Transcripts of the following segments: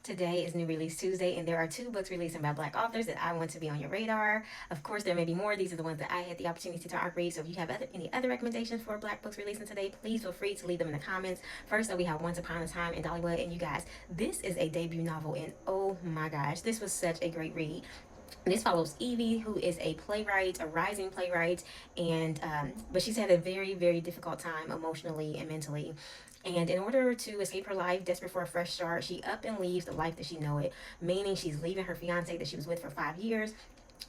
Today is New Release Tuesday, and there are two books releasing by Black authors that I want to be on your radar. Of course, there may be more. These are the ones that I had the opportunity to read. So if you have any other recommendations for Black books releasing today, please feel free to leave them in the comments. First up, we have Once Upon a Time in Dollywood. And you guys, this is a debut novel, and oh my gosh, this was such a great read. This follows Evie, who is a playwright, a rising playwright, and but she's had a very difficult time emotionally and mentally. And in order to escape her life, desperate for a fresh start, she up and leaves the life that she know it, meaning she's leaving her fiance that she was with for 5 years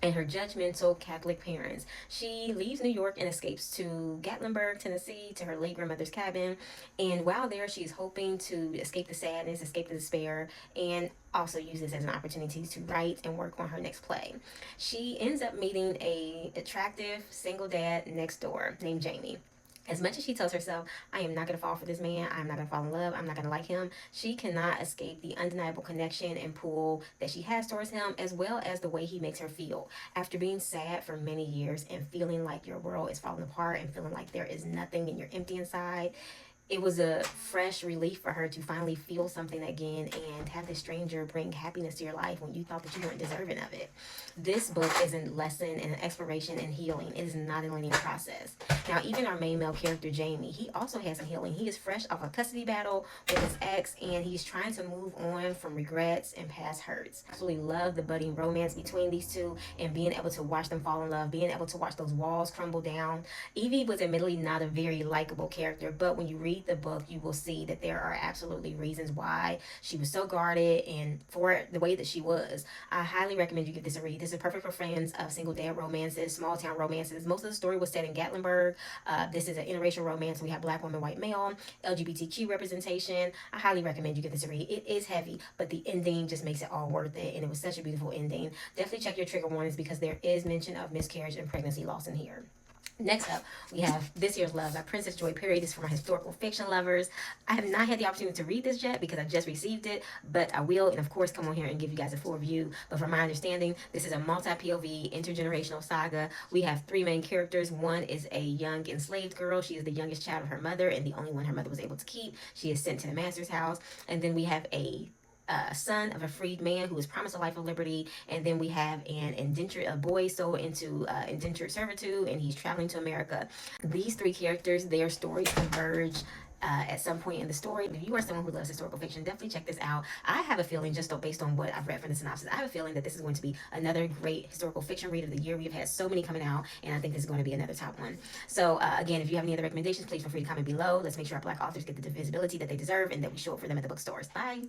and her judgmental Catholic parents. She leaves New York and escapes to Gatlinburg, Tennessee, to her late grandmother's cabin. And while there, she's hoping to escape the sadness, escape the despair, and also use this as an opportunity to write and work on her next play. She ends up meeting a attractive single dad next door named Jamie. As much as she tells herself, I am not going to fall for this man, I'm not going to fall in love, I'm not going to like him, she cannot escape the undeniable connection and pull that she has towards him, as well as the way he makes her feel. After being sad for many years and feeling like your world is falling apart and feeling like there is nothing and you're empty inside, it was a fresh relief for her to finally feel something again and have this stranger bring happiness to your life when you thought that you weren't deserving of it. This book is a lesson and an exploration in healing. It is not a linear process. Now, even our main male character, Jamie, he also has some healing. He is fresh off a custody battle with his ex, and he's trying to move on from regrets and past hurts. I absolutely love the budding romance between these two and being able to watch them fall in love, being able to watch those walls crumble down. Evie was admittedly not a very likable character, but when you read the book, you will see that there are absolutely reasons why she was so guarded and for the way that she was. I highly recommend you give this a read. This is perfect for fans of single dad romances, small town romances. Most of the story was set in Gatlinburg. This is an interracial romance. We have black woman, white male, LGBTQ representation. I highly recommend you give this a read. It is heavy, but the ending just makes it all worth it, and it was such a beautiful ending. Definitely check your trigger warnings because there is mention of miscarriage and pregnancy loss in here. Next up, we have This Year's Love by Princess Joy Perry. This is for my historical fiction lovers. I have not had the opportunity to read this yet because I just received it, but I will, and of course, come on here and give you guys a full review. But from my understanding, this is a multi-POV, intergenerational saga. We have three main characters. One is a young enslaved girl. She is the youngest child of her mother and the only one her mother was able to keep. She is sent to the master's house. And then we have a son of a freed man who was promised a life of liberty, and then we have a boy sold into indentured servitude, and he's traveling to America. These three characters, their stories converge at some point in the story. If you are someone who loves historical fiction, definitely check this out. I have a feeling, just based on what I've read from the synopsis, I have a feeling that this is going to be another great historical fiction read of the year. We've had so many coming out, and I think this is going to be another top one. So again, if you have any other recommendations, please feel free to comment below. Let's make sure our Black authors get the visibility that they deserve and that we show up for them at the bookstores. Bye.